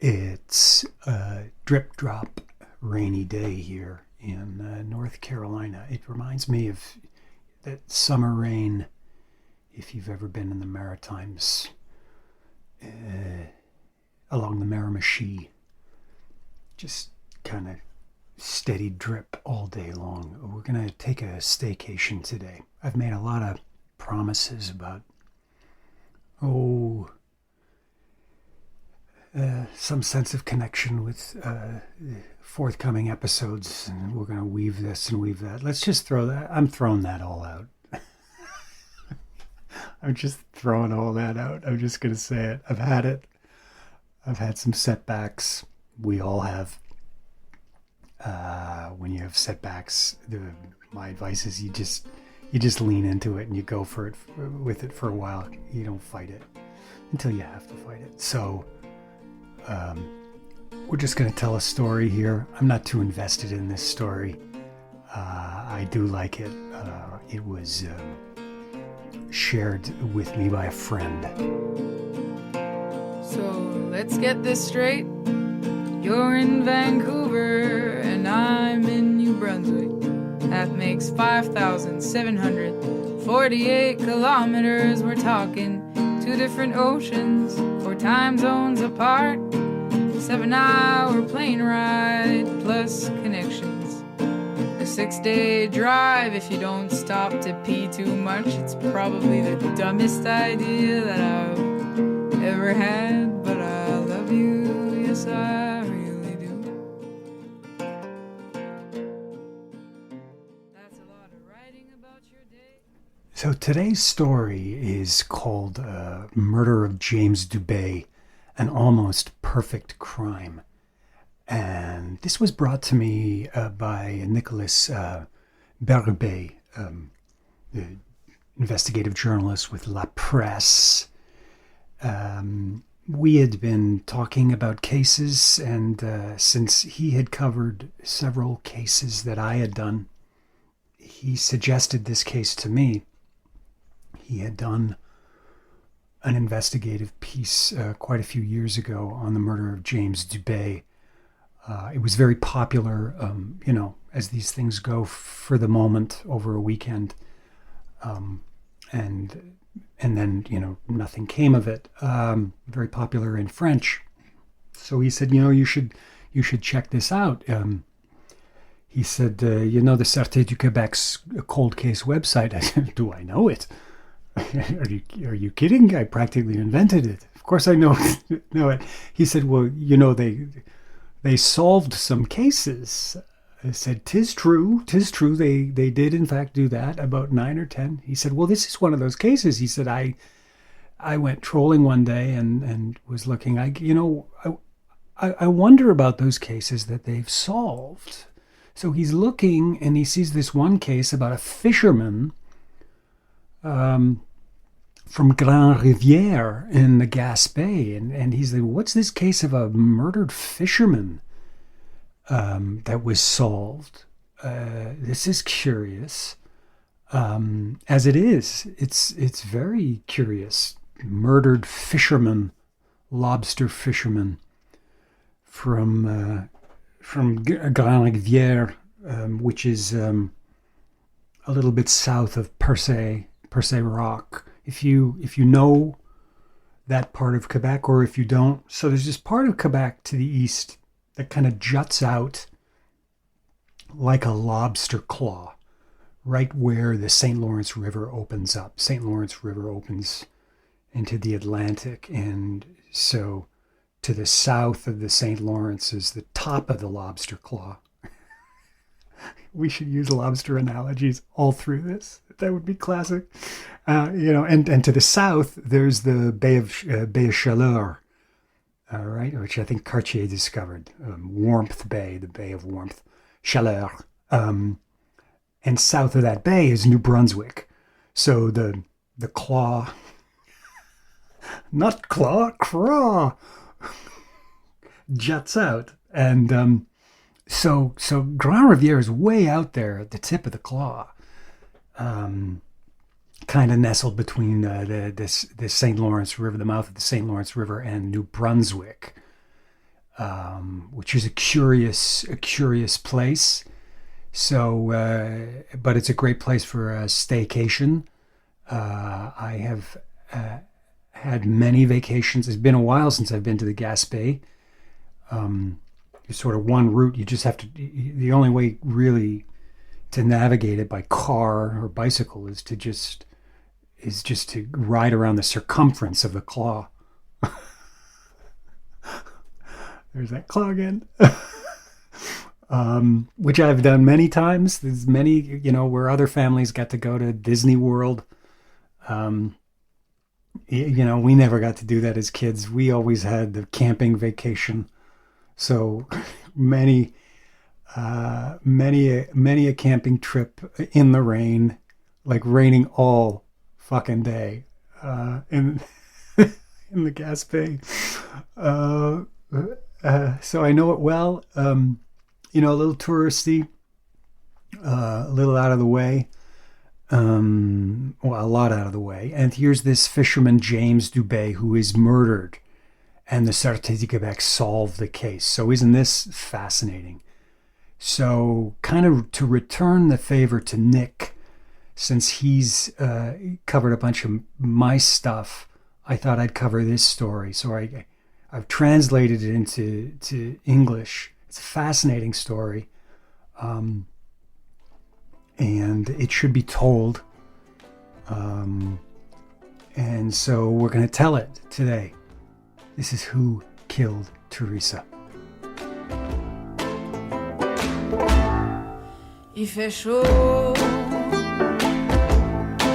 It's a drip drop rainy day here in North Carolina. It reminds me of that summer rain, if you've ever been in the Maritimes, uh, along the Miramichi. Just kind of steady drip all day long. We're going to take a staycation today. I've made a lot of promises about, some sense of connection with forthcoming episodes, and we're going to weave this and weave that. Let's just throw that. I'm throwing that all out. I'm just throwing all that out. I'm just going to say it. I've had it. I've had some setbacks. We all have. When you have setbacks, my advice is you just lean into it and you go for it with it for a while. You don't fight it until you have to fight it. So we're just going to tell a story here. I'm not too invested in this story. I do like it. It was shared with me by a friend. So let's get this straight. You're in Vancouver and I'm in New Brunswick. That makes 5,748 kilometers. We're talking 2 different oceans, 4 time zones apart, 7-hour plane ride plus connections. A 6-day drive if you don't stop to pee too much. It's probably the dumbest idea that I've ever had, but I love you, yes I really do. That's a lot of writing about your day. So today's story is called Murder of James Dubé, an almost perfect crime. And this was brought to me by Nicholas Berbet, the investigative journalist with La Presse. We had been talking about cases, and since he had covered several cases that I had done, he suggested this case to me. He had done an investigative piece quite a few years ago on the murder of James Dubé. It was very popular, as these things go for the moment over a weekend. And then, nothing came of it. Very popular in French. So he said, you should check this out. He said, the Sûreté du Québec's cold case website. I said, do I know it? Are you kidding? I practically invented it. Of course I know it. He said, well, they solved some cases. I said, tis true. They did in fact do that, about 9 or 10. He said, well, this is one of those cases. He said, I went trolling one day and was looking. I wonder about those cases that they've solved. So he's looking and he sees this one case about a fisherman from Grande-Rivière in the Gaspé, and he's like, what's this case of a murdered fisherman that was solved? This is curious, as it is. It's very curious. Murdered fisherman, lobster fisherman from Grande-Rivière, which is a little bit south of Percé Rock. If you know that part of Quebec, or if you don't, so there's this part of Quebec to the east that kind of juts out like a lobster claw, right where the St. Lawrence River opens up. St. Lawrence River opens into the Atlantic, and so to the south of the St. Lawrence is the top of the lobster claw. We should use lobster analogies all through this. That would be classic. And to the south, there's the Bay of Chaleur, right, which I think Cartier discovered. Warmth Bay, the Bay of Warmth, Chaleur. And south of that bay is New Brunswick. So the claw, not claw, craw, juts out. And so Grande-Rivière is way out there at the tip of the claw. Kind of nestled between the St. Lawrence River, the mouth of the St. Lawrence River, and New Brunswick. which is a curious place. So, but it's a great place for a staycation. I have had many vacations. It's been a while since I've been to the Gaspé. It's sort of one route. You just have to. The only way really to navigate it by car or bicycle is just to ride around the circumference of the claw. There's that claw again. Which I've done many times. There's many, where other families got to go to Disney World. We never got to do that as kids. We always had the camping vacation. So many a camping trip in the rain, like raining all fucking day, in in the Gaspé. So I know it well. A little touristy, a little out of the way. A lot out of the way. And here's this fisherman, James Dubé, who is murdered, and the Sûreté du Québec solved the case. So isn't this fascinating? So kind of to return the favor to Nick, since he's covered a bunch of my stuff, I thought I'd cover this story. So I've translated it into English. It's a fascinating story. And it should be told. And so we're going to tell it today. This is Who Killed Teresa. Il fait chaud,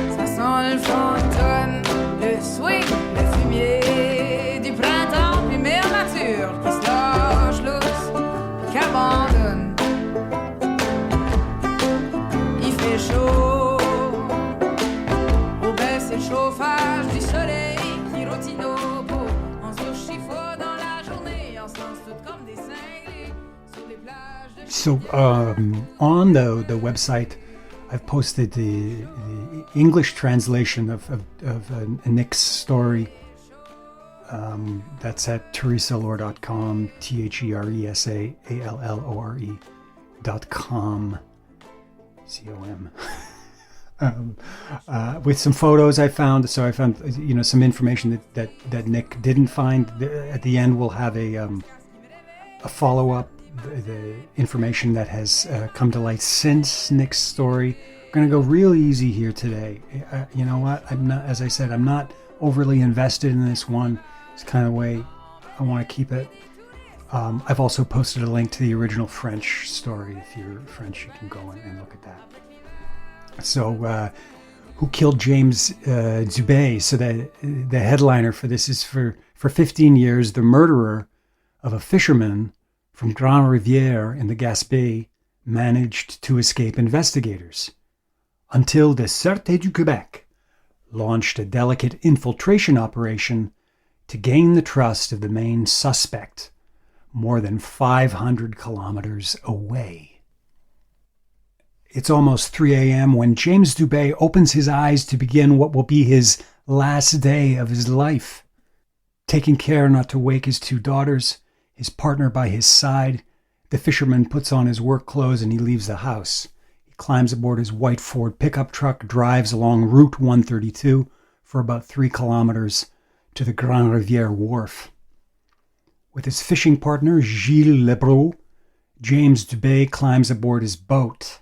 ça sent le fantôme, le sweet, le fumier du printemps, puis mère mature qui se lâche lousse, qui abandonne. Il fait chaud, au baisse le chauffage du soleil qui rôtit nos peaux, on se chiffonne dans la journée, on se lance toutes comme des cinglés sur les plages de... So on the website, I've posted the English translation of Nick's story. That's at teresalore.com, TheresaAllore.com, COM. With some photos I found. So I found some information that Nick didn't find. At the end, we'll have a follow-up. The information that has come to light since Nick's story. We're going to go real easy here today. You know what? I'm not overly invested in this one. It's kind of the way I want to keep it. I've also posted a link to the original French story. If you're French, you can go and look at that. So, who killed James Dubé? So the headliner for this is for 15 years, the murderer of a fisherman from Grande-Rivière in the Gaspé managed to escape investigators until the Sûreté du Québec launched a delicate infiltration operation to gain the trust of the main suspect more than 500 kilometers away. It's almost 3 a.m. when James Dubé opens his eyes to begin what will be his last day of his life. Taking care not to wake his two daughters, his partner by his side, the fisherman puts on his work clothes and he leaves the house. He climbs aboard his white Ford pickup truck, drives along Route 132 for about 3 kilometers to the Grande-Rivière wharf. With his fishing partner, Gilles Lebreau, James Dubé climbs aboard his boat.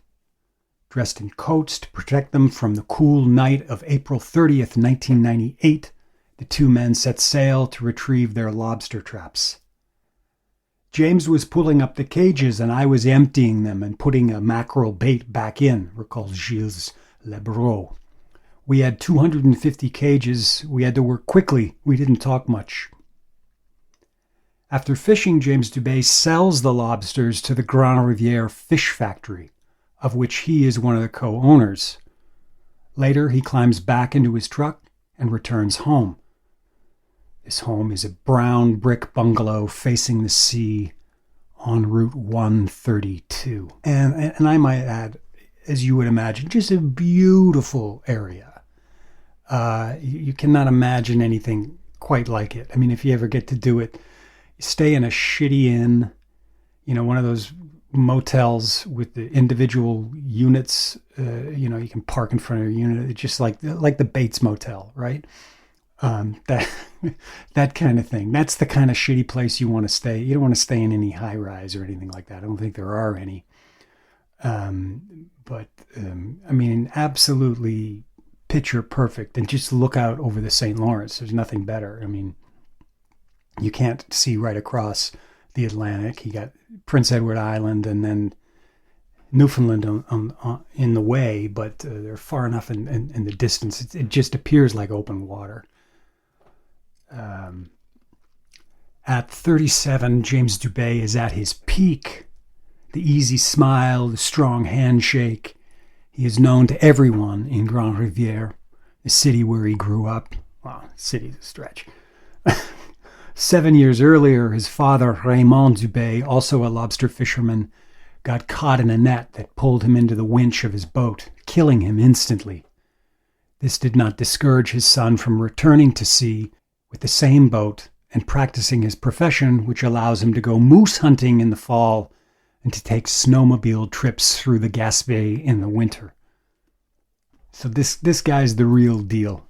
Dressed in coats to protect them from the cool night of April 30th, 1998, the two men set sail to retrieve their lobster traps. James was pulling up the cages and I was emptying them and putting a mackerel bait back in, recalls Gilles Lebreau. We had 250 cages. We had to work quickly. We didn't talk much. After fishing, James Dubé sells the lobsters to the Grande-Rivière fish factory, of which he is one of the co-owners. Later, he climbs back into his truck and returns home. This home is a brown brick bungalow facing the sea on Route 132. And I might add, as you would imagine, just a beautiful area. You cannot imagine anything quite like it. I mean, if you ever get to do it, stay in a shitty inn, one of those motels with the individual units. You can park in front of your unit. It's just like the Bates Motel, right? That that kind of thing. That's the kind of shitty place you want to stay. You don't want to stay in any high rise or anything like that. I don't think there are any. But I mean, absolutely picture perfect. And just look out over the St. Lawrence. There's nothing better. I mean, you can't see right across the Atlantic. You got Prince Edward Island and then Newfoundland in the way, but they're far enough in the distance. It just appears like open water. At 37, James Dubé is at his peak. The easy smile, the strong handshake. He is known to everyone in Grande-Rivière, the city where he grew up. Well, city's a stretch. 7 years earlier, his father, Raymond Dubé, also a lobster fisherman, got caught in a net that pulled him into the winch of his boat, killing him instantly. This did not discourage his son from returning to sea with the same boat and practicing his profession, which allows him to go moose hunting in the fall and to take snowmobile trips through the Gaspé in the winter. So this guy's the real deal.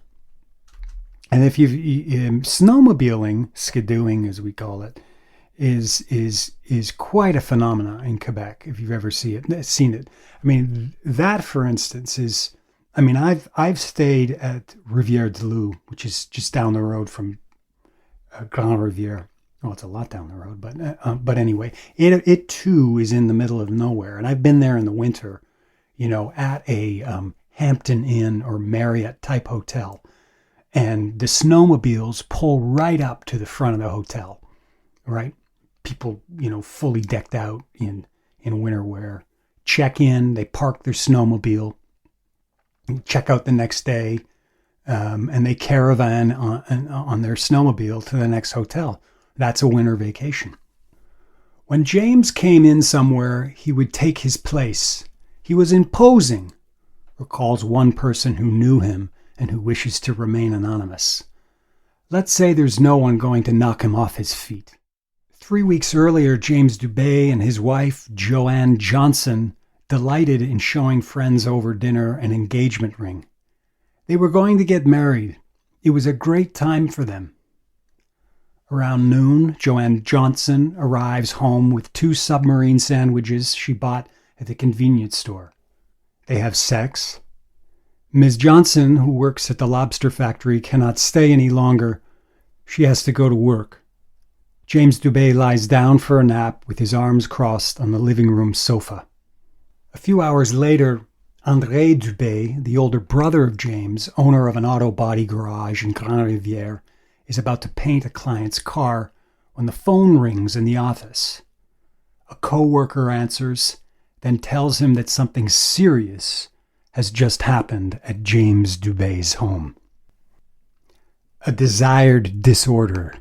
And if you've snowmobiling, skidooing as we call it, is quite a phenomenon in Quebec. If you've ever seen it, I mean that, for instance, is. I mean, I've stayed at Rivière du Loup, which is just down the road from Grande-Rivière. Well, it's a lot down the road, but anyway, it too is in the middle of nowhere, and I've been there in the winter, at a Hampton Inn or Marriott type hotel, and the snowmobiles pull right up to the front of the hotel, right? People, fully decked out in winter wear, check in, they park their snowmobile, check out the next day, and they caravan on their snowmobile to the next hotel. That's a winter vacation. When James came in somewhere, he would take his place. He was imposing, recalls one person who knew him and who wishes to remain anonymous. Let's say there's no one going to knock him off his feet. 3 weeks earlier, James Dubé and his wife, Joanne Johnson, delighted in showing friends over dinner an engagement ring. They were going to get married. It was a great time for them. Around noon, Joanne Johnson arrives home with 2 submarine sandwiches she bought at the convenience store. They have sex. Ms. Johnson, who works at the lobster factory, cannot stay any longer. She has to go to work. James Dubé lies down for a nap with his arms crossed on the living room sofa. A few hours later, André Dubé, the older brother of James, owner of an auto body garage in Grande-Rivière, is about to paint a client's car when the phone rings in the office. A co-worker answers, then tells him that something serious has just happened at James Dubé's home. A desired disorder.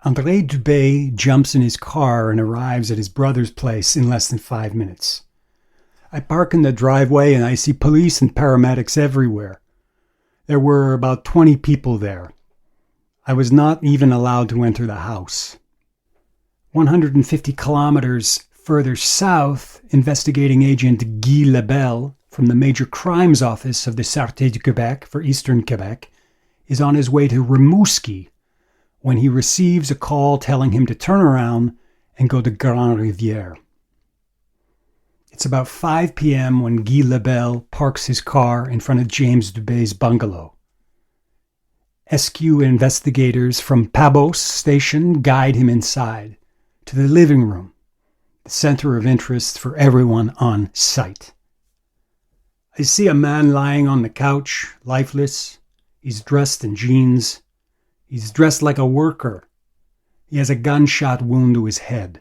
André Dubé jumps in his car and arrives at his brother's place in less than 5 minutes. I park in the driveway and I see police and paramedics everywhere. There were about 20 people there. I was not even allowed to enter the house. 150 kilometers further south, investigating agent Guy Lebel from the Major Crimes Office of the Sûreté du Québec for Eastern Quebec is on his way to Rimouski when he receives a call telling him to turn around and go to Grande-Rivière. It's about 5 p.m. when Guy Lebel parks his car in front of James Dubé's bungalow. SQ investigators from Pabos Station guide him inside to the living room, the center of interest for everyone on site. I see a man lying on the couch, lifeless. He's dressed in jeans. He's dressed like a worker. He has a gunshot wound to his head.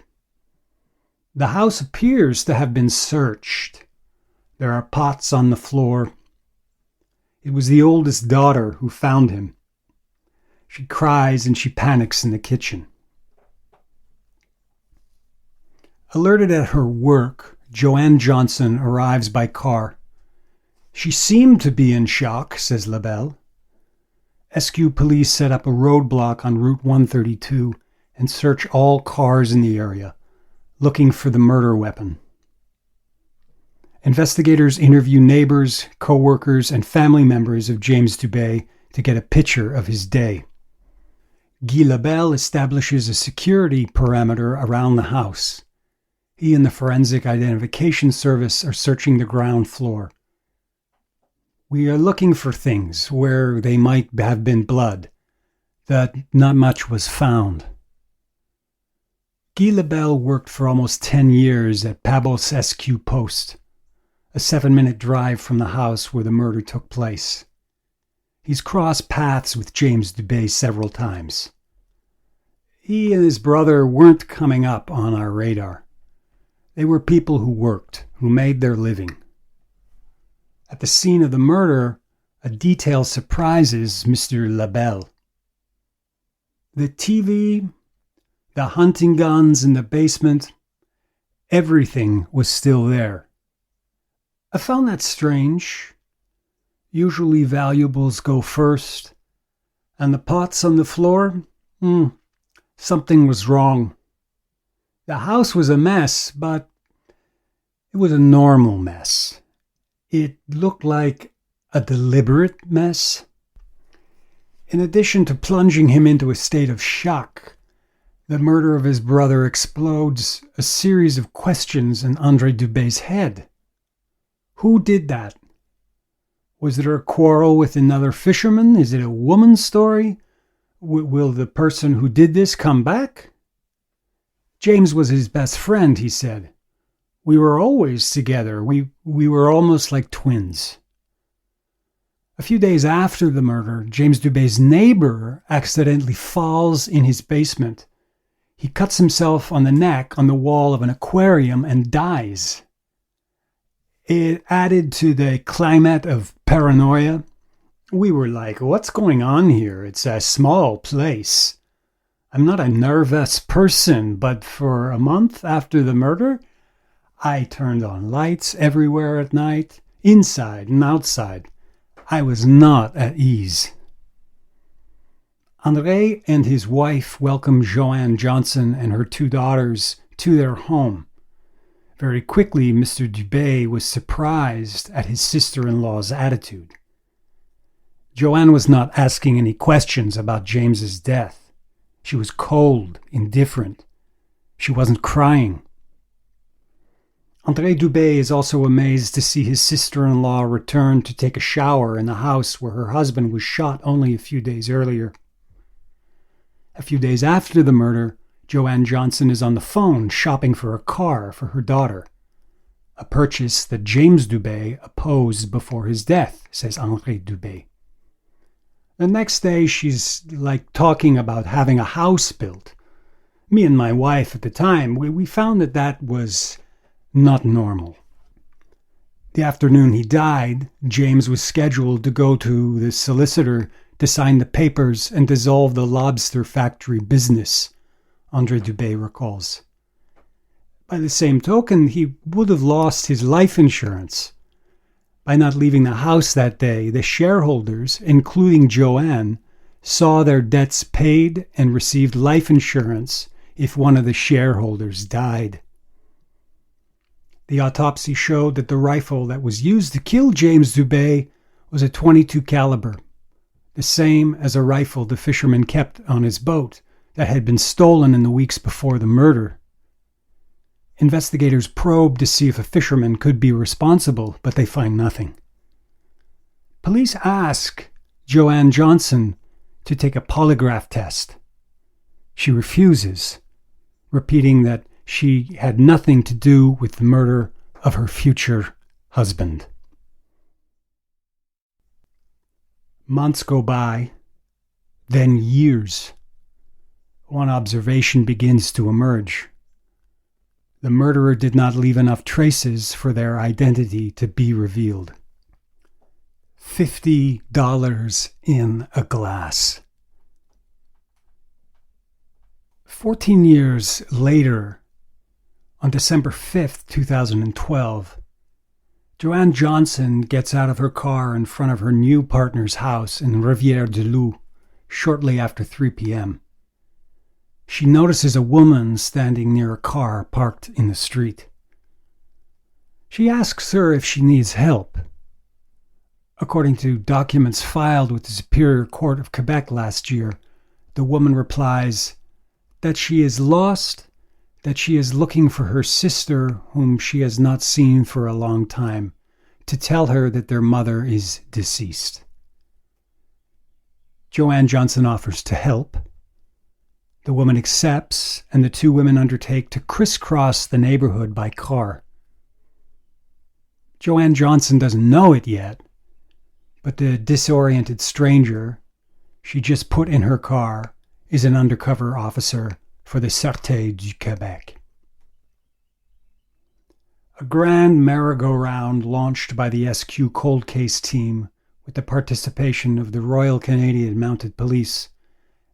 The house appears to have been searched. There are pots on the floor. It was the oldest daughter who found him. She cries and she panics in the kitchen. Alerted at her work, Joanne Johnson arrives by car. She seemed to be in shock, says Lebel. SQ police set up a roadblock on Route 132 and search all cars in the area, looking for the murder weapon. Investigators interview neighbors, co-workers, and family members of James Dubé to get a picture of his day. Guy Lebel establishes a security perimeter around the house. He and the Forensic Identification Service are searching the ground floor. We are looking for things where they might have been blood, that not much was found. Guy Lebel worked for almost 10 years at Pabos SQ Post, a 7-minute drive from the house where the murder took place. He's crossed paths with James Dubé several times. He and his brother weren't coming up on our radar. They were people who worked, who made their living. At the scene of the murder, a detail surprises Mr. Lebel. The TV, the hunting guns in the basement, everything was still there. I found that strange. Usually valuables go first, and the pots on the floor, something was wrong. The house was a mess, but it was a normal mess. It looked like a deliberate mess. In addition to plunging him into a state of shock, the murder of his brother explodes a series of questions in André Dubé's head. Who did that? Was there a quarrel with another fisherman? Is it a woman's story? Will the person who did this come back? James was his best friend, he said. We were always together. We were almost like twins. A few days after the murder, James Dubé's neighbor accidentally falls in his basement. He cuts himself on the neck on the wall of an aquarium and dies. It added to the climate of paranoia. We were like, what's going on here? It's a small place. I'm not a nervous person, but for a month after the murder, I turned on lights everywhere at night, inside and outside. I was not at ease. André and his wife welcomed Joanne Johnson and her 2 daughters to their home. Very quickly, Mr. Dubé was surprised at his sister-in-law's attitude. Joanne was not asking any questions about James's death. She was cold, indifferent. She wasn't crying. André Dubé is also amazed to see his sister-in-law return to take a shower in the house where her husband was shot only a few days earlier. A few days after the murder, Joanne Johnson is on the phone shopping for a car for her daughter, a purchase that James Dubé opposed before his death, says André Dubé. The next day, she's talking about having a house built. Me and my wife at the time, we found that was not normal. The afternoon he died, James was scheduled to go to the solicitor to sign the papers and dissolve the lobster factory business, André Dubé recalls. By the same token, he would have lost his life insurance. By not leaving the house that day, the shareholders, including Joanne, saw their debts paid and received life insurance if one of the shareholders died. The autopsy showed that the rifle that was used to kill James Dubé was a .22 caliber, the same as a rifle the fisherman kept on his boat that had been stolen in the weeks before the murder. Investigators probed to see if a fisherman could be responsible, but they find nothing. Police ask Joanne Johnson to take a polygraph test. She refuses, repeating that she had nothing to do with the murder of her future husband. Months go by, then years. One observation begins to emerge. The murderer did not leave enough traces for their identity to be revealed. $50 in a glass. 14 years later, on December 5th, 2012, Joanne Johnson gets out of her car in front of her new partner's house in Rivière-du-Loup shortly after 3 p.m. she notices a woman standing near a car parked in the street. She asks her if she needs help. According to documents filed with the Superior Court of Quebec last year, the woman replies that she is lost, that she is looking for her sister, whom she has not seen for a long time, to tell her that their mother is deceased. Joanne Johnson offers to help. The woman accepts, and the two women undertake to crisscross the neighborhood by car. Joanne Johnson doesn't know it yet, but the disoriented stranger she just put in her car is an undercover officer for the Sûreté du Québec. A grand merry-go-round launched by the SQ cold case team with the participation of the Royal Canadian Mounted Police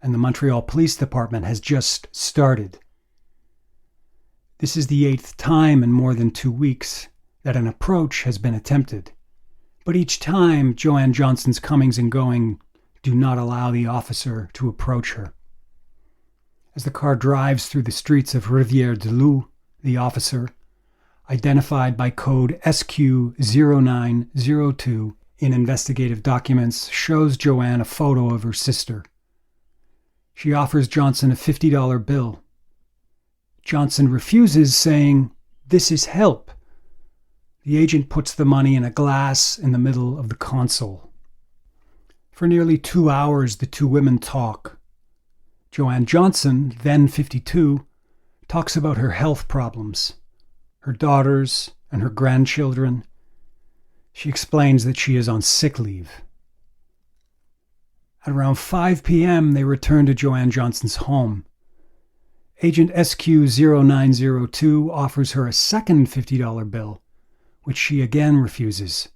and the Montreal Police Department has just started. This is the 8th time in more than 2 weeks that an approach has been attempted, but each time Joanne Johnson's comings and going do not allow the officer to approach her. As the car drives through the streets of Rivière-du-Loup, the officer, identified by code SQ0902 in investigative documents, shows Joanne a photo of her sister. She offers Johnson a $50 bill. Johnson refuses, saying, "This is help." The agent puts the money in a glass in the middle of the console. For nearly 2 hours, the two women talk. Joanne Johnson, then 52, talks about her health problems, her daughters and her grandchildren. She explains that she is on sick leave. At around 5 p.m., they return to Joanne Johnson's home. Agent SQ0902 offers her a second $50 bill, which she again refuses.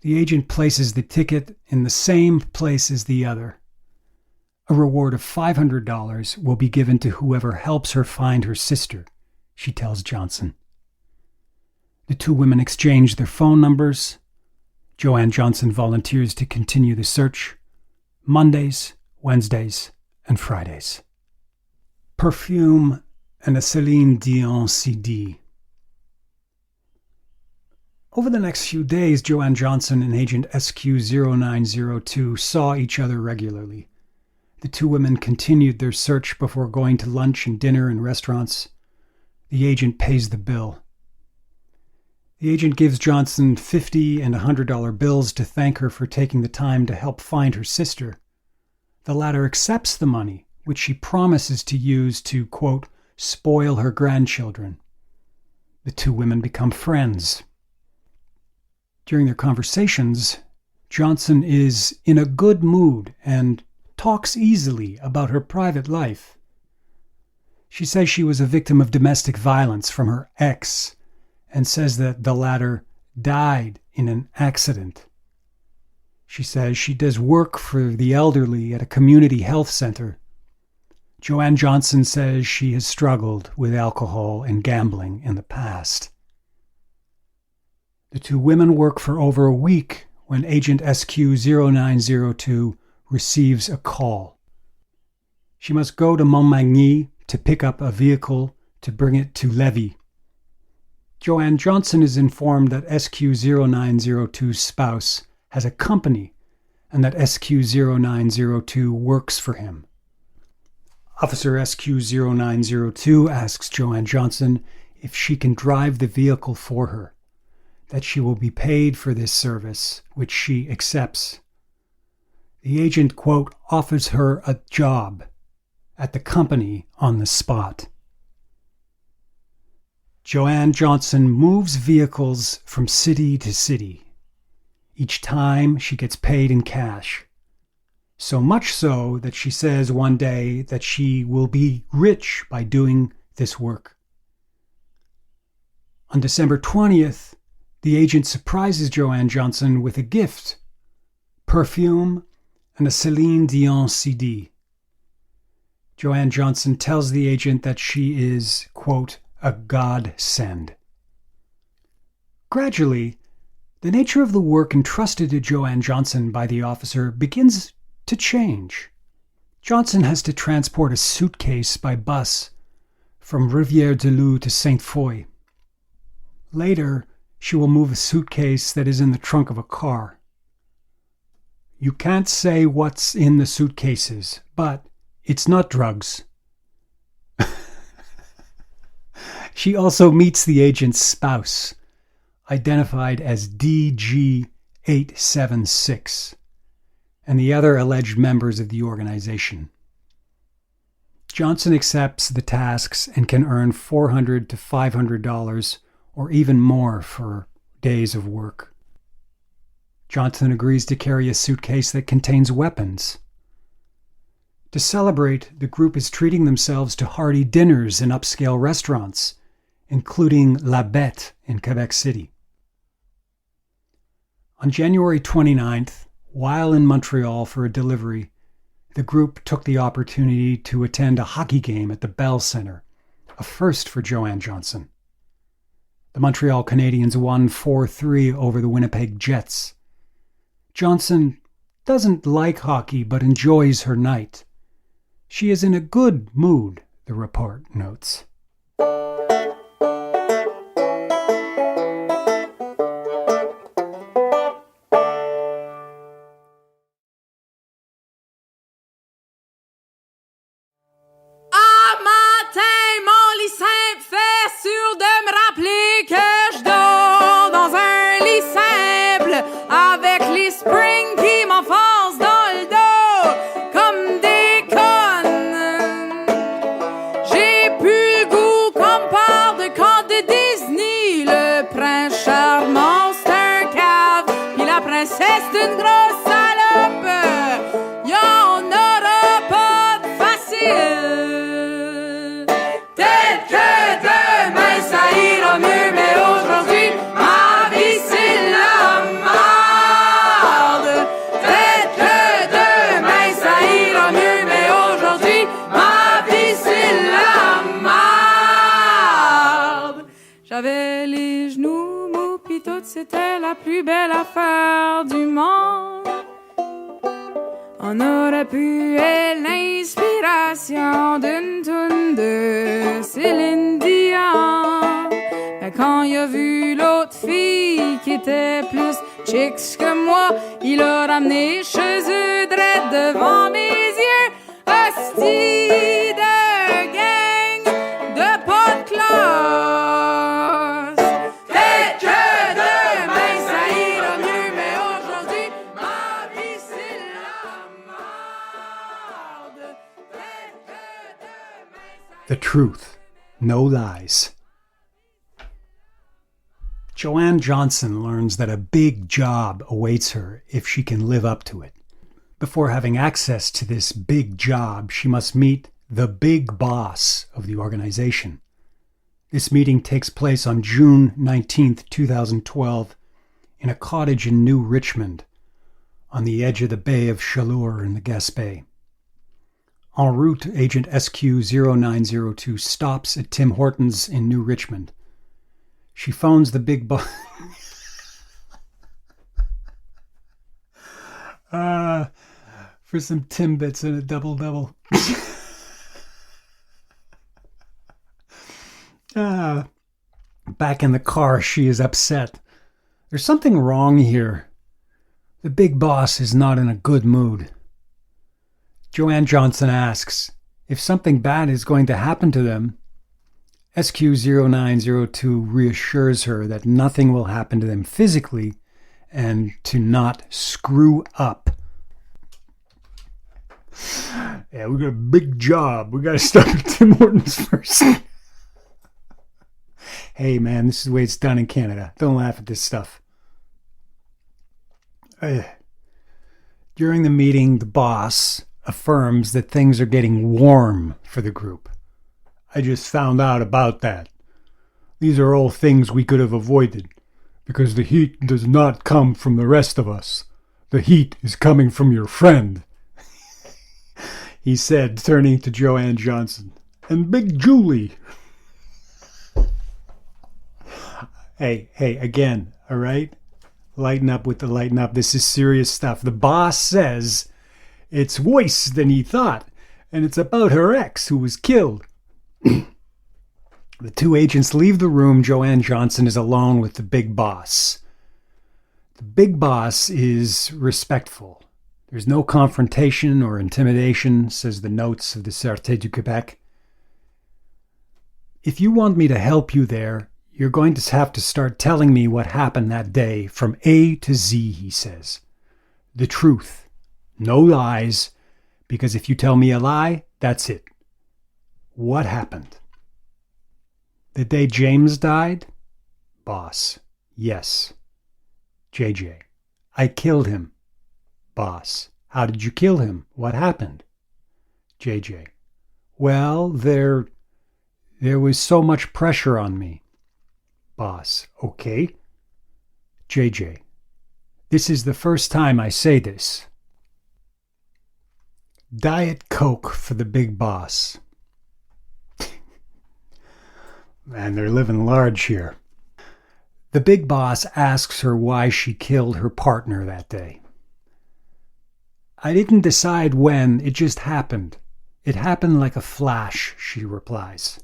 The agent places the ticket in the same place as the other. A reward of $500 will be given to whoever helps her find her sister, she tells Johnson. The two women exchange their phone numbers. Joanne Johnson volunteers to continue the search Mondays, Wednesdays, and Fridays. Perfume and a Celine Dion CD. Over the next few days, Joanne Johnson and Agent SQ0902 saw each other regularly. The two women continued their search before going to lunch and dinner in restaurants. The agent pays the bill. The agent gives Johnson $50 and $100 bills to thank her for taking the time to help find her sister. The latter accepts the money, which she promises to use to, quote, spoil her grandchildren. The two women become friends. During their conversations, Johnson is in a good mood and talks easily about her private life. She says she was a victim of domestic violence from her ex and says that the latter died in an accident. She says she does work for the elderly at a community health center. Joanne Johnson says she has struggled with alcohol and gambling in the past. The two women work for over a week when Agent SQ0902 receives a call. She must go to Montmagny to pick up a vehicle to bring it to Lévis. Joanne Johnson is informed that SQ0902's spouse has a company and that SQ0902 works for him. Officer SQ0902 asks Joanne Johnson if she can drive the vehicle for her, that she will be paid for this service, which she accepts. The agent, quote, offers her a job at the company on the spot. Joanne Johnson moves vehicles from city to city. Each time she gets paid in cash. So much so that she says one day that she will be rich by doing this work. On December 20th, the agent surprises Joanne Johnson with a gift, perfume and a Celine Dion CD. Joanne Johnson tells the agent that she is, quote, a godsend. Gradually, the nature of the work entrusted to Joanne Johnson by the officer begins to change. Johnson has to transport a suitcase by bus from Rivière-du-Loup to Sainte-Foy. Later, she will move a suitcase that is in the trunk of a car. You can't say what's in the suitcases, but it's not drugs. She also meets the agent's spouse, identified as DG876, and the other alleged members of the organization. Johnson accepts the tasks and can earn $400 to $500 or even more for days of work. Johnson agrees to carry a suitcase that contains weapons. To celebrate, the group is treating themselves to hearty dinners in upscale restaurants, including La Bête in Quebec City. On January 29th, while in Montreal for a delivery, the group took the opportunity to attend a hockey game at the Bell Centre, a first for Joanne Johnson. The Montreal Canadiens won 4-3 over the Winnipeg Jets. Johnson doesn't like hockey but enjoys her night. She is in a good mood, the report notes. J'avais les genoux mous pis tout, c'était la plus belle affaire du monde. On aurait pu être l'inspiration d'une toune de Céline Dion. Mais quand il a vu l'autre fille qui était plus chicks que moi, il a ramené chez eux drette devant mes yeux. Hostie de gang de pas de classe. Peut-être que demain ça ira mieux, mais aujourd'hui ma vie c'est la merde. Peut-être que demain ça The truth, no lies. Joanne Johnson learns that a big job awaits her if she can live up to it. Before having access to this big job, she must meet the big boss of the organization. This meeting takes place on June 19th, 2012, in a cottage in New Richmond, on the edge of the Bay of Chaleur in the Gaspé. En route, Agent SQ-0902 stops at Tim Hortons in New Richmond. She phones the big boss. For some Timbits and a double-double. Back in the car, she is upset. There's something wrong here. The big boss is not in a good mood. Joanne Johnson asks if something bad is going to happen to them. SQ-0902 reassures her that nothing will happen to them physically and to not screw up. Yeah, we got a big job. We got to start with Tim Hortons first. Hey, man, this is the way it's done in Canada. Don't laugh at this stuff. During the meeting, the boss affirms that things are getting warm for the group. I just found out about that. These are all things we could have avoided, because the heat does not come from the rest of us. The heat is coming from your friend, he said, turning to Joanne Johnson. And Big Julie. Hey, again, all right? Lighten up with the lighten up. This is serious stuff. The boss says it's worse than he thought. and it's about her ex who was killed. The two agents leave the room. Joanne Johnson is alone with the big boss. The big boss is respectful. There's no confrontation or intimidation, says the notes of the Sûreté du Québec. If you want me to help you there, you're going to have to start telling me what happened that day from A to Z, he says. The truth. No lies, because if you tell me a lie, that's it. What happened? The day James died? Boss. Yes. JJ. I killed him. Boss. How did you kill him? What happened? JJ. Well, there was so much pressure on me. Boss. Okay. JJ. This is the first time I say this. Diet Coke for the big boss. Man, they're living large here. The big boss asks her why she killed her partner that day. I didn't decide when, it just happened. It happened like a flash, she replies.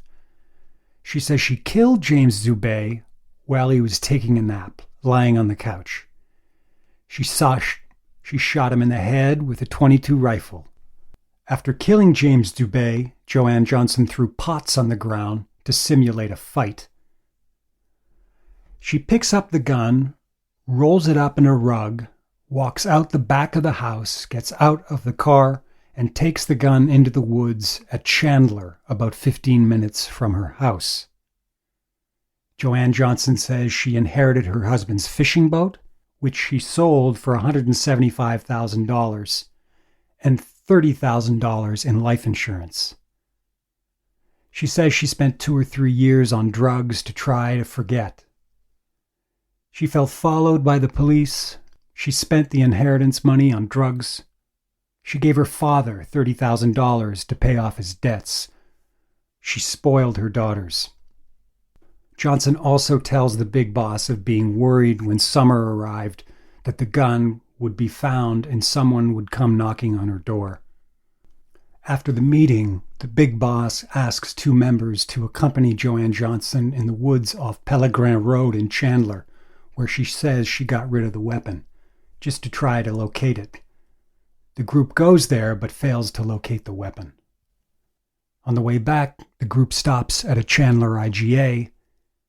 She says she killed James Dubé while he was taking a nap, lying on the couch. She shot him in the head with a .22 rifle. After killing James Dubé, Joanne Johnson threw pots on the ground to simulate a fight. She picks up the gun, rolls it up in a rug, walks out the back of the house, gets out of the car, and takes the gun into the woods at Chandler, about 15 minutes from her house. Joanne Johnson says she inherited her husband's fishing boat, which she sold for $175,000 and $30,000 in life insurance. She says she spent 2 or 3 years on drugs to try to forget. She felt followed by the police. She spent the inheritance money on drugs. She gave her father $30,000 to pay off his debts. She spoiled her daughters. Johnson also tells the big boss of being worried when summer arrived that the gun would be found and someone would come knocking on her door. After the meeting, the big boss asks 2 members to accompany Joanne Johnson in the woods off Pellegrin Road in Chandler, where she says she got rid of the weapon, just to try to locate it. The group goes there but fails to locate the weapon. On the way back, the group stops at a Chandler IGA,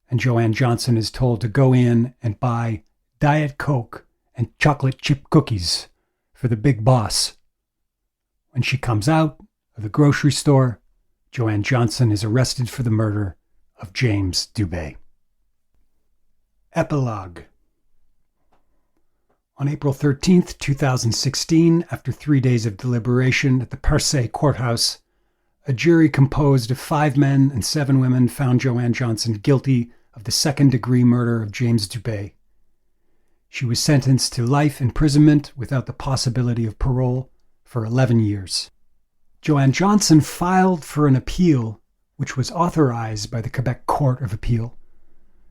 and Joanne Johnson is told to go in and buy Diet Coke and chocolate chip cookies for the big boss. When she comes out of the grocery store, Joanne Johnson is arrested for the murder of James Dubé. Epilogue. On April 13th, 2016, after 3 days of deliberation at the Percé courthouse, a jury composed of 5 men and 7 women found Joanne Johnson guilty of the second-degree murder of James Dubé. She was sentenced to life imprisonment without the possibility of parole for 11 years. Joanne Johnson filed for an appeal, which was authorized by the Quebec Court of Appeal.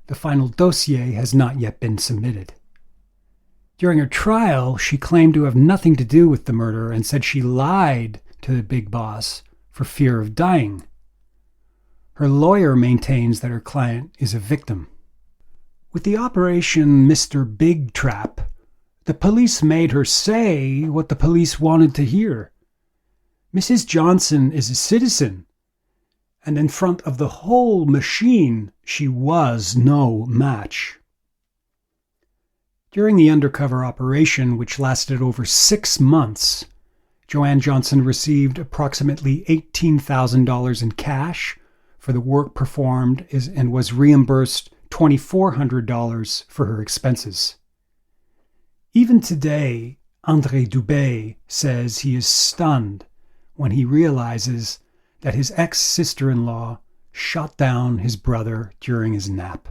The final dossier has not yet been submitted. During her trial, she claimed to have nothing to do with the murder and said she lied to the big boss for fear of dying. Her lawyer maintains that her client is a victim. With the Operation Mr. Big Trap, the police made her say what the police wanted to hear. Mrs. Johnson is a citizen, and in front of the whole machine, she was no match. During the undercover operation, which lasted over 6 months, Joanne Johnson received approximately $18,000 in cash for the work performed and was reimbursed $2,400 for her expenses. Even today, André Dubé says he is stunned when he realizes that his ex-sister-in-law shot down his brother during his nap.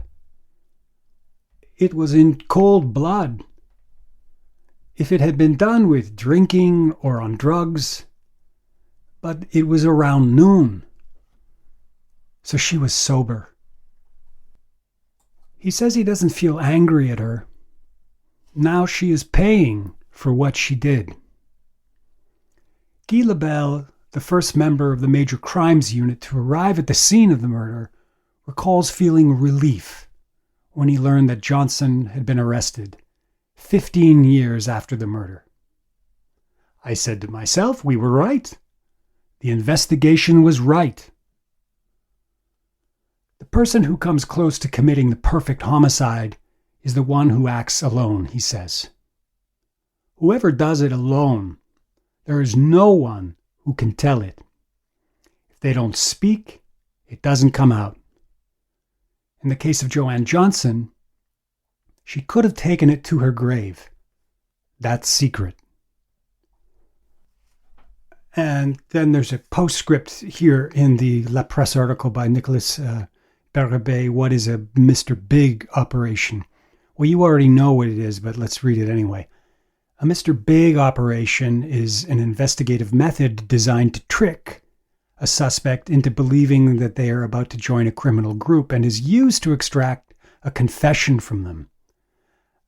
It was in cold blood. If it had been done with drinking or on drugs, but it was around noon, so she was sober. He says he doesn't feel angry at her. Now she is paying for what she did. Guy Lebel the first member of the Major Crimes Unit to arrive at the scene of the murder, recalls feeling relief when he learned that Johnson had been arrested 15 years after the murder. I said to myself, we were right. The investigation was right. The person who comes close to committing the perfect homicide is the one who acts alone, he says. Whoever does it alone, there is no one who can tell it. If they don't speak, it doesn't come out. In the case of Joanne Johnson, she could have taken it to her grave. That's secret. And then there's a postscript here in the La Presse article by Nicolas Berube, what is a Mr. Big operation? Well, you already know what it is, but let's read it anyway. A Mr. Big operation is an investigative method designed to trick a suspect into believing that they are about to join a criminal group and is used to extract a confession from them.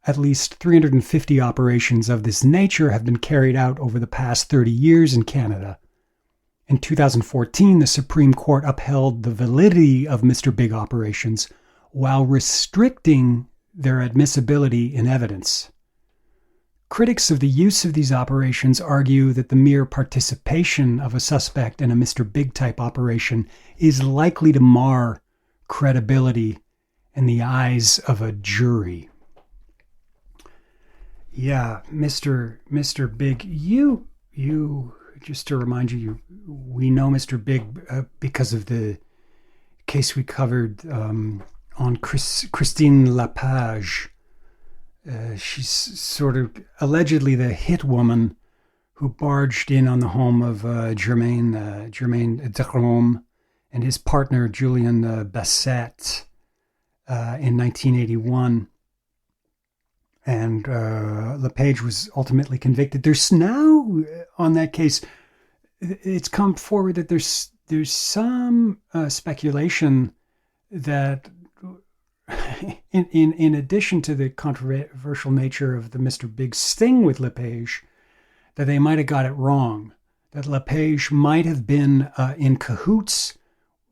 At least 350 operations of this nature have been carried out over the past 30 years in Canada. In 2014, the Supreme Court upheld the validity of Mr. Big operations while restricting their admissibility in evidence. Critics of the use of these operations argue that the mere participation of a suspect in a Mr. Big type operation is likely to mar credibility in the eyes of a jury. Yeah, Mr. Big, you just to remind you, we know Mr. Big because of the case we covered on Christine Lapage. She's sort of allegedly the hit woman who barged in on the home of Germain Derome and his partner Julian Bassett in 1981. And LePage was ultimately convicted. There's now, on that case, it's come forward that there's some speculation that in addition to the controversial nature of the Mr. Big sting with LePage, that they might have got it wrong, that LePage might have been in cahoots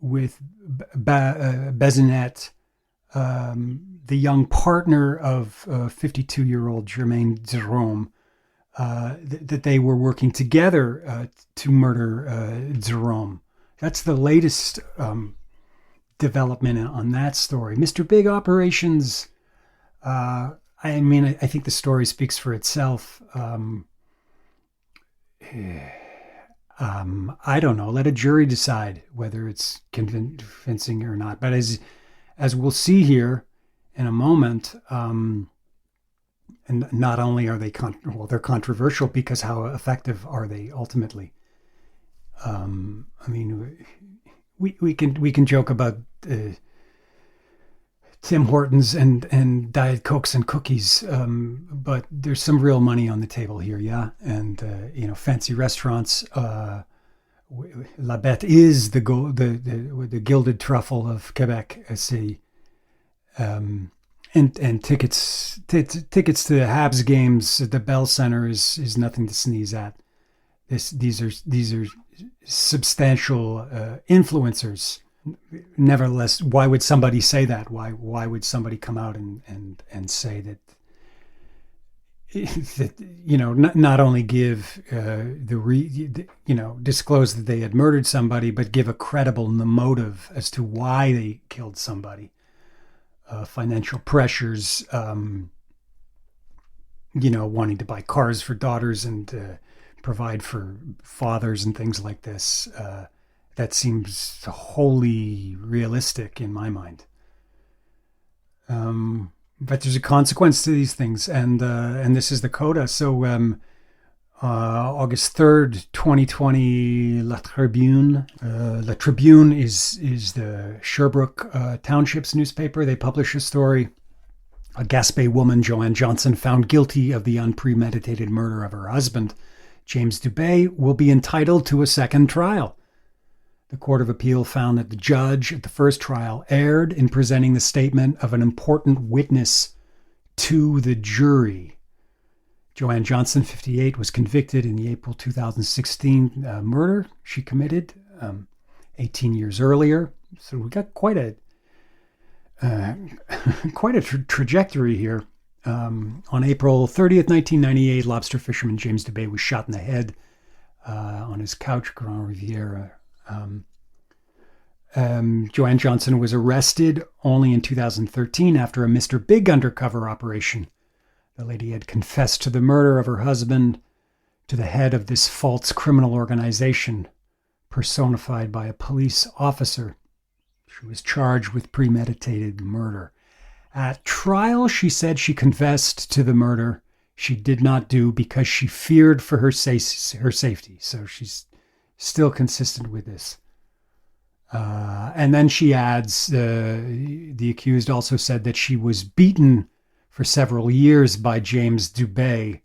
with Bazinet, the young partner of 52-year-old Germain Derome, that they were working together to murder Derome. That's the latest development on that story. Mr. Big operations, I think the story speaks for itself. I don't know. Let a jury decide whether it's convincing or not. But as we'll see here in a moment, and not only are they they're controversial because how effective are they ultimately? We can joke about Tim Hortons and Diet Cokes and cookies, but there's some real money on the table here, yeah. And fancy restaurants. La Bête is the gilded truffle of Quebec City, and tickets to the Habs games at the Bell Center is nothing to sneeze at. These are substantial influencers. Nevertheless, why would somebody say that? Why would somebody come out and say that not only give disclose that they had murdered somebody, but give a credible motive as to why they killed somebody? Financial pressures, wanting to buy cars for daughters and provide for fathers and things like this. That seems wholly realistic in my mind. But there's a consequence to these things, and this is the coda. So August 3rd, 2020, La Tribune. La Tribune is the Sherbrooke Township's newspaper. They publish a story. A Gaspé woman, Joanne Johnson, found guilty of the unpremeditated murder of her husband, James Dubé, will be entitled to a second trial. The Court of Appeal found that the judge at the first trial erred in presenting the statement of an important witness to the jury. Joanne Johnson, 58, was convicted in the April 2016 murder she committed 18 years earlier. So we got quite a trajectory here. On April 30th, 1998, lobster fisherman James Dubé was shot in the head on his couch, Grande-Rivière. Joanne Johnson was arrested only in 2013 after a Mr. Big undercover operation. The lady had confessed to the murder of her husband to the head of this false criminal organization, personified by a police officer. She was charged with premeditated murder. At trial, she said she confessed to the murder she did not do because she feared for her safety. So she's still consistent with this. And then she adds, the accused also said that she was beaten for several years by James Dubé,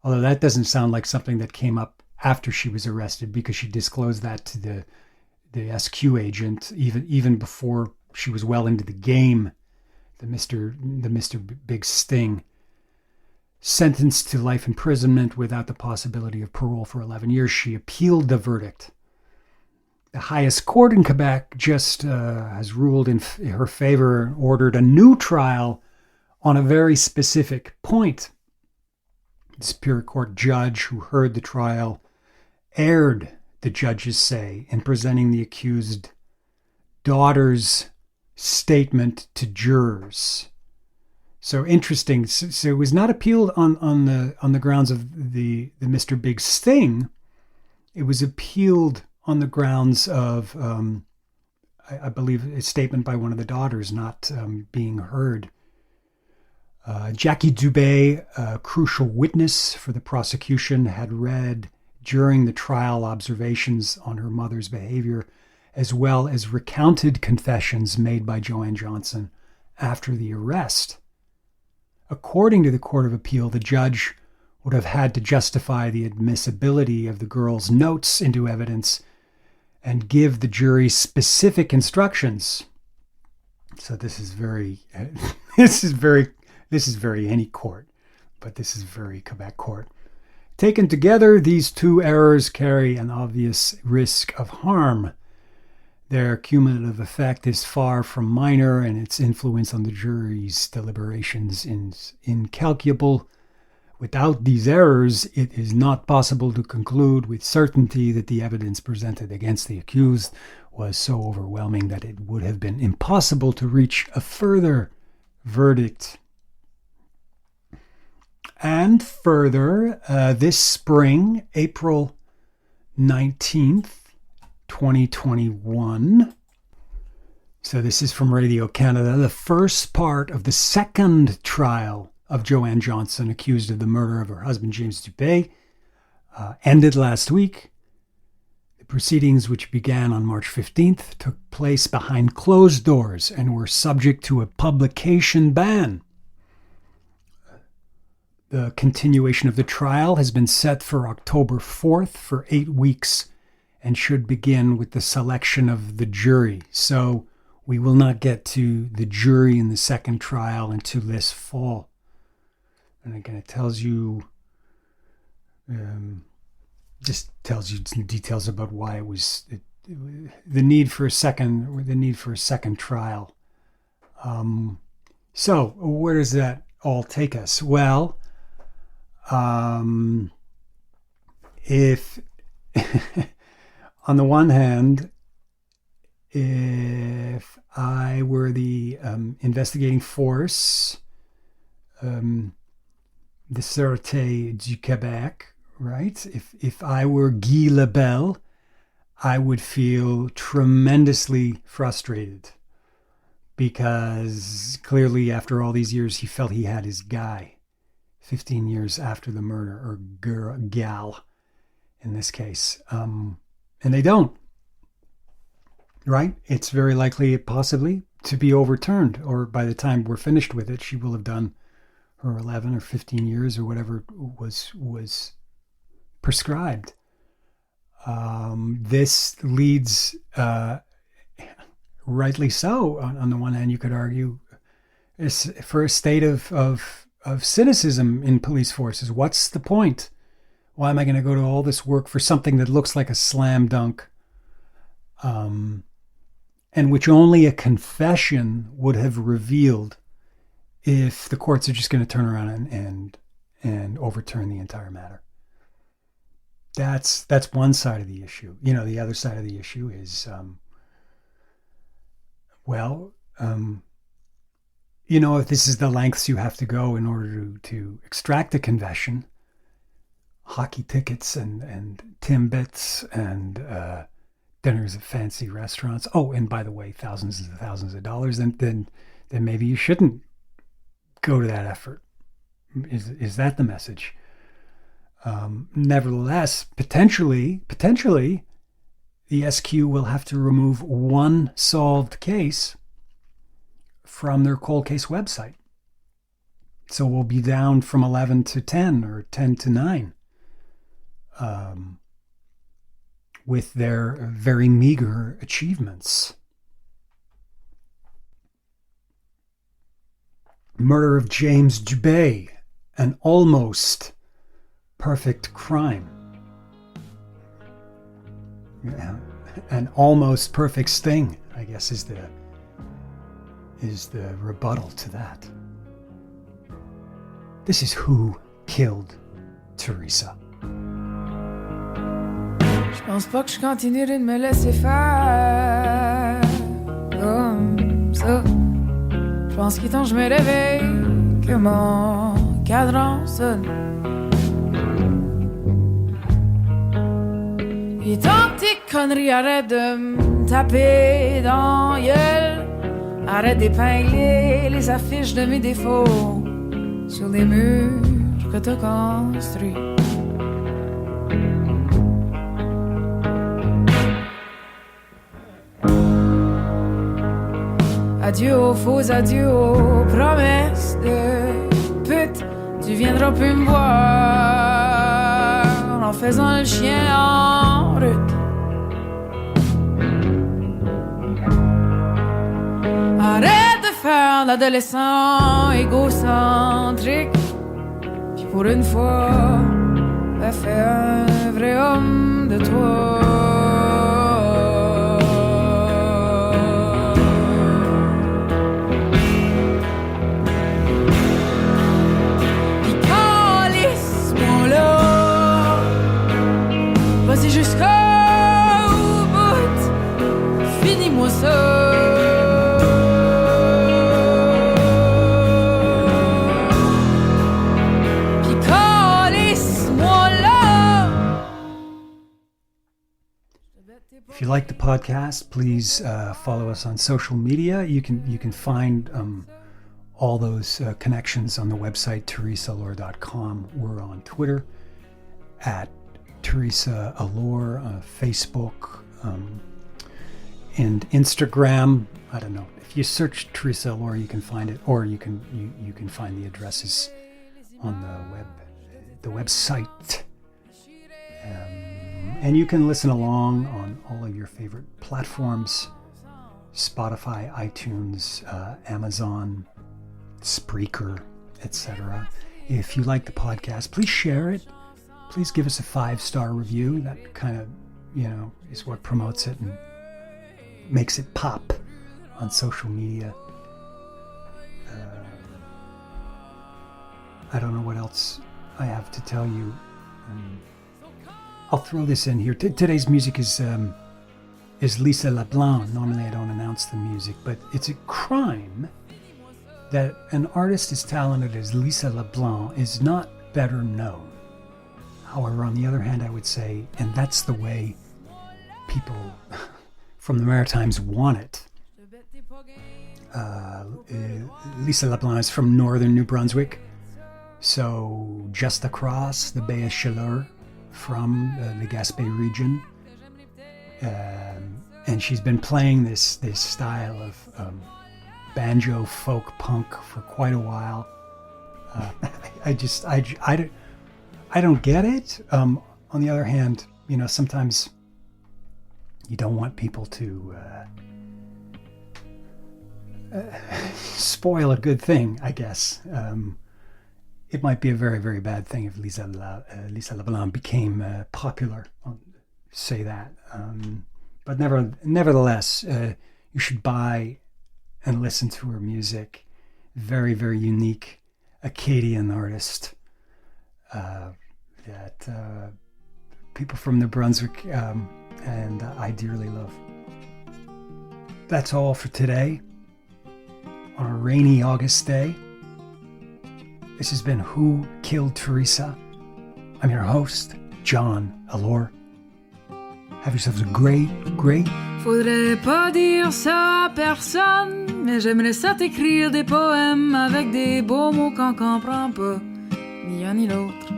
although that doesn't sound like something that came up after she was arrested, because she disclosed that to the SQ agent even before she was well into the game, the Mr. Big sting. Sentenced to life imprisonment without the possibility of parole for 11 years, she appealed the verdict. The highest court in Quebec just has ruled in her favor and ordered a new trial on a very specific point. The Superior Court judge who heard the trial erred, the judges say, in presenting the accused daughter's statement to jurors. So interesting. So it was not appealed on the grounds of the Mr. Big sting. It was appealed on the grounds of, I believe, a statement by one of the daughters not being heard. Jackie Dubé, a crucial witness for the prosecution, had read during the trial observations on her mother's behavior, as well as recounted confessions made by Joanne Johnson after the arrest. According to the Court of Appeal, the judge would have had to justify the admissibility of the girl's notes into evidence and give the jury specific instructions. So this is very any court, but this is very Quebec court. Taken together, these two errors carry an obvious risk of harm. Their cumulative effect is far from minor, and its influence on the jury's deliberations is incalculable. Without these errors, it is not possible to conclude with certainty that the evidence presented against the accused was so overwhelming that it would have been impossible to reach a further verdict. And further, this spring, April 19th, 2021. So this is from Radio Canada. The first part of the second trial of Joanne Johnson, accused of the murder of her husband, James Dubé, ended last week. The proceedings, which began on March 15th, took place behind closed doors and were subject to a publication ban. The continuation of the trial has been set for October 4th for 8 weeks and should begin with the selection of the jury. So we will not get to the jury in the second trial until this fall. And again, it tells you, just tells you some details about why it was the need for a second trial. So where does that all take us? Well, if on the one hand, if I were the investigating force, the Sûreté du Québec, right? If I were Guy Lebel, I would feel tremendously frustrated, because clearly after all these years, he felt he had his guy 15 years after the murder, or gal in this case. And they don't, right? It's very likely, possibly, to be overturned, or by the time we're finished with it, she will have done her 11 or 15 years or whatever was prescribed. This leads, rightly so, on the one hand, you could argue, for a state of cynicism in police forces. What's the point? Why am I going to go to all this work for something that looks like a slam dunk, and which only a confession would have revealed if the courts are just going to turn around and overturn the entire matter? That's one side of the issue. The other side of the issue is, if this is the lengths you have to go in order to extract a confession, hockey tickets and Timbits and dinners at fancy restaurants. Oh, and by the way, thousands and thousands of dollars. Then maybe you shouldn't go to that effort. Is that the message? Nevertheless, potentially, the SQ will have to remove one solved case from their cold case website. So we'll be down from 11 to 10 or 10 to 9 with their very meager achievements. Murder of James Dubé, an almost perfect crime. An almost perfect sting, I guess, is the rebuttal to that. This is Who Killed Teresa. Je pense pas que je continuerai de me laisser faire comme ça. Je pense qu'il est temps que je me réveille, que mon cadran sonne. Il est temps que tes conneries arrêtent de me taper dans la gueule. Arrête d'épingler les affiches de mes défauts sur les murs que t'as construits. Adieu aux faux adieux aux promesses de pute. Tu viendras plus me voir en faisant le chien en route. Arrête de faire l'adolescent égocentrique. Puis pour une fois, fais un vrai homme de toi. Vas-y jusqu'au bout, finis-moi ça. Puis calisse-moi là. If you like the podcast, please follow us on social media. You can find all those connections on the website teresalore.com. We're on Twitter at Teresa Allure, Facebook, and Instagram. I don't know. If you search Teresa Allure, you can find it, or you can find the addresses on the website. And you can listen along on all of your favorite platforms: Spotify, iTunes, Amazon, Spreaker, etc. If you like the podcast, please share it. Please give us a 5-star review. That kind of, is what promotes it and makes it pop on social media. I don't know what else I have to tell you. I'll throw this in here. Today's music is Lisa LeBlanc. Normally I don't announce the music, but it's a crime that an artist as talented as Lisa LeBlanc is not better known. However, on the other hand, I would say, and that's the way people from the Maritimes want it. Lisa LeBlanc is from northern New Brunswick, so just across the Bay of Chaleur from the Gaspé region. And she's been playing this style of banjo folk punk for quite a while. I don't get it. On the other hand, sometimes you don't want people to spoil a good thing, I guess. it might be a very, very bad thing if Lisa LeBlanc became popular. I'll say that. But nevertheless, you should buy and listen to her music. Very, very unique Acadian artist that people from New Brunswick and I dearly love. That's all for today on a rainy August day. This has been Who Killed Teresa? I'm your host, John Allure. Have yourselves a great Faudrait pas dire ça à personne, mais j'aimerais ça t'écrire des poèmes avec des beaux mots qu'on comprend pas, ni un ni l'autre.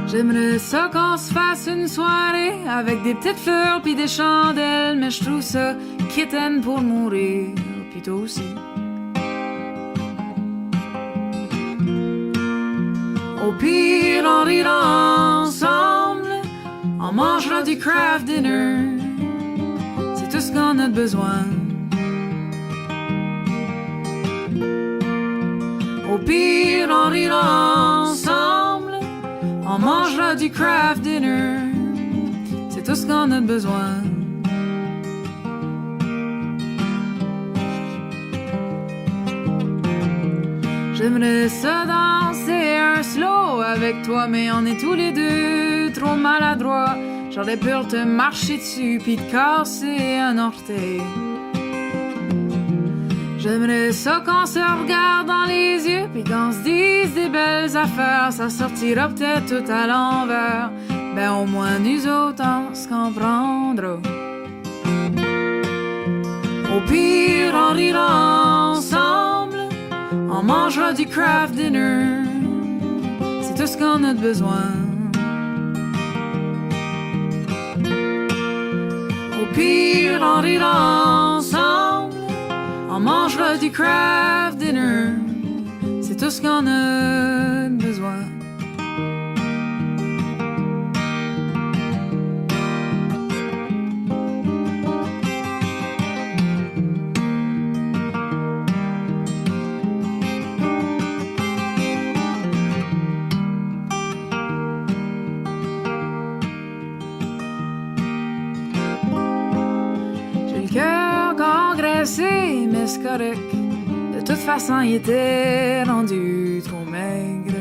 J'aimerais ça qu'on se fasse une soirée avec des petites fleurs pis des chandelles, mais je trouve ça kitten pour mourir, pis toi aussi. Au pire, on rira ensemble, on mangera du craft dinner, c'est tout ce qu'on a besoin. Au pire, on rira ensemble, on mangera du craft dinner, c'est tout ce qu'on a besoin. J'aimerais ça danser un slow avec toi, mais on est tous les deux trop maladroits. J'aurais peur de te marcher dessus pis de casser un orteil. J'aimerais ça qu'on se regarde dans les yeux pis qu'on se dise des belles affaires. Ça sortira peut-être tout à l'envers, ben au moins nous autres on se comprendra. Au pire on rira ensemble, on mangera du craft dinner, c'est tout ce qu'on a besoin. Au pire, on rira ensemble, on mangera du craft dinner, c'est tout ce qu'on a besoin. Mais c'est correct, de toute façon il était rendu trop maigre.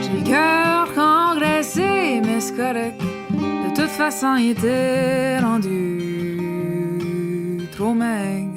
J'ai le cœur congraissé, mais c'est correct, de toute façon il était rendu trop maigre.